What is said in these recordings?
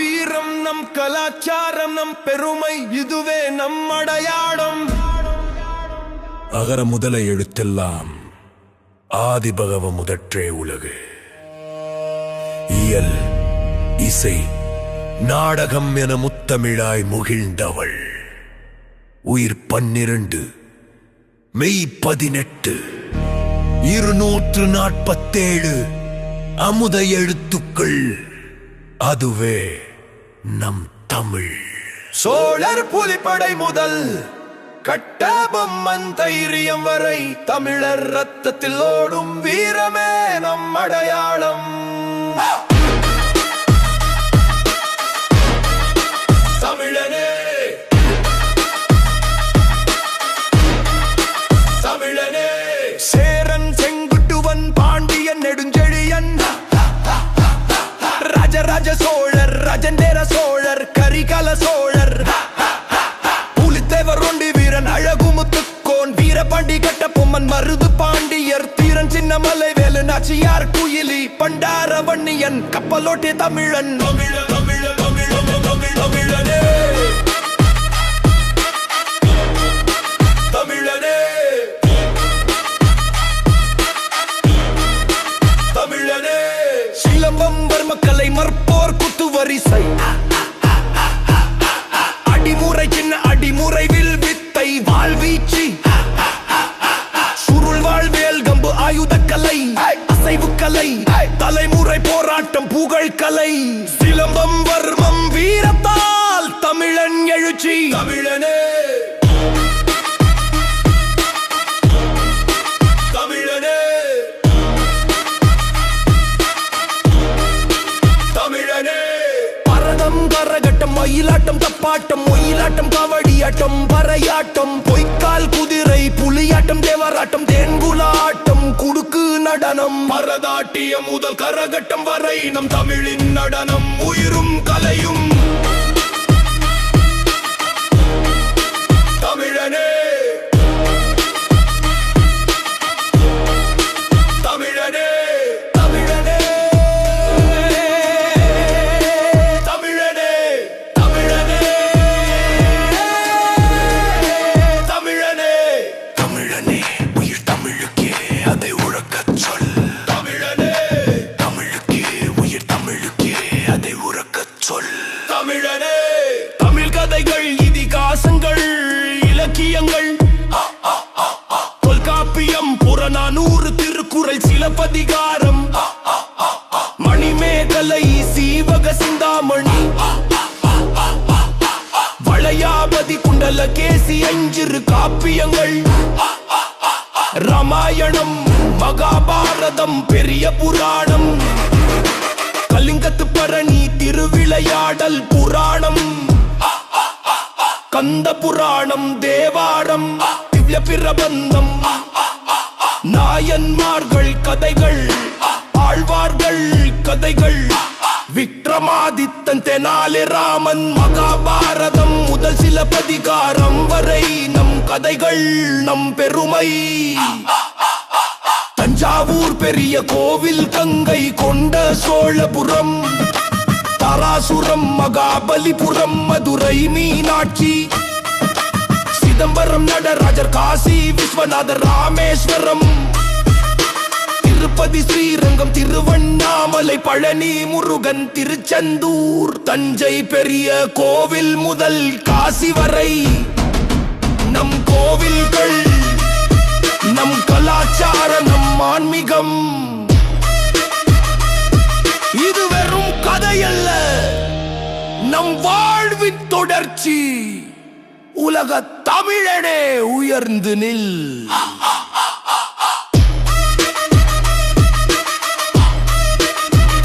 வீரம் நம் கலாச்சாரம் நம் பெருமை இதுவே நம் அடையாளம். அகர முதல எழுத்தெல்லாம் ஆதிபகவ முதற்றே உலகு. இயல் இசை நாடகம் என முத்தமிழாய் முகிழ்ந்தவள். உயிர் 12 மெய் 18 247 அமுத எழுத்துக்கள். அதுவே நம் தமிழ். சோழர் புலிப்படை முதல் கட்டபொம்மன் தைரியம் வரை தமிழர் ரத்தத்தில் ஓடும் வீரமே நம் அடையாளம். தமிழனே தமிழனே சேரன் செங்குட்டுவன் பாண்டியன் நெடுஞ்செழியன் ராஜராஜ சோழர் ராஜேந்திர சோழர் கரிகால சோழர் புலித்தேவர் ஒண்டி வீரன் அழகுமுத்துக்கோன் வீரபாண்டி கட்டபொம்மன் மருது பாண்டியர் தீரன் சின்னமலை வேலு நாச்சியார் குயிலி பண்டாரவண்ணியன் கப்பலோட்டிய தமிழன். தமிழனே தமிழனே தமிழனே சிலம்பம் வர்மக்கலை மற்போர் குத்து வரிசை அடிமுறை சின்ன அடிமுறை வில் வித்தை வாழ்வீச்சு சுருள் வாழ்வேல் கம்பு ஆயுத கலை அசைவு கலை தலைமுறை போராட்டம் புகழ் கலை சிலம்பம் வர்மம் வீரத்தால் தமிழன் எழுச்சி. தமிழனே தமிழனே தமிழனே பரதம் கரகட்டம் மயிலாட்டம் தப்பாட்டம் ஒயிலாட்டம் காவடியாட்டம் பறையாட்டம் பொய்க்கால் குதிரை புலியாட்டம் தேவராட்டம் தேன்குலாட்டம் குடுக்கு நடனம் பரதாட்டியம் முதல் கரகட்டம் வரை நம் தமிழின் நடனம் உயிரும் கலையும். தமிழனே தமிழனே தமிழனே தமிழனே தமிழனே தமிழனே தமிழனே உயிர் தமிழுக்கே அதை உறக்கச் சொல். தமிழனே தமிழுக்கே உயிர் தமிழுக்கே அதை உறக்கச் சொல். தமிழனே தமிழ் கதைகள் இதிகாசங்கள் இலக்கியங்கள் தொல்காப்பியம் புறநானூறு திருக்குறள் சிலப்பதிகாரம் மணிமேகலை சீவக சிந்தாமணி வளையாபதி குண்டலகேசி அஞ்சிறு காப்பியங்கள் ராமாயணம் மகாபாரதம் பெரிய புராணம் கலிங்கத்து பரணி திருவிளையாடல் புராணம் கந்த புராணம் தேவாரம் திவ்ய பிரபந்தம் நாயன்மார்கள் கதைகள் ஆழ்வார்கள் கதைகள் விக்ரமாதித்தன் தெனாலிராமன் மகாபாரதம் முதல் சிலப்பதிகாரம் வரை நம் கதைகள் நம் பெருமை. தஞ்சாவூர் பெரிய கோவில் கங்கை கொண்ட சோழபுரம் தாராசுரம் மகாபலிபுரம் மதுரை மீனாட்சி சிதம்பரம் நடராஜர் காசி விஸ்வநாதர் ராமேஸ்வரம் திருப்பதி ஸ்ரீரங்கம் திருவண்ணாமலை பழனி முருகன் திருச்செந்தூர் தஞ்சை பெரிய கோவில் முதல் காசி வரை நம் கோவில்கள் நம் கலாச்சாரம் நம் ஆன்மீகம். இது வெறும் கதையல்ல நம் வாழ்வின் தொடர்ச்சி. உலக தமிழனே உயர்ந்து நில்.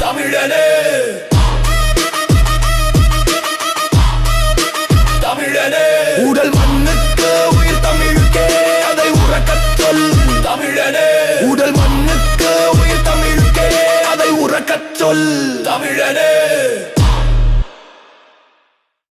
தமிழனே தமிழனே உடல்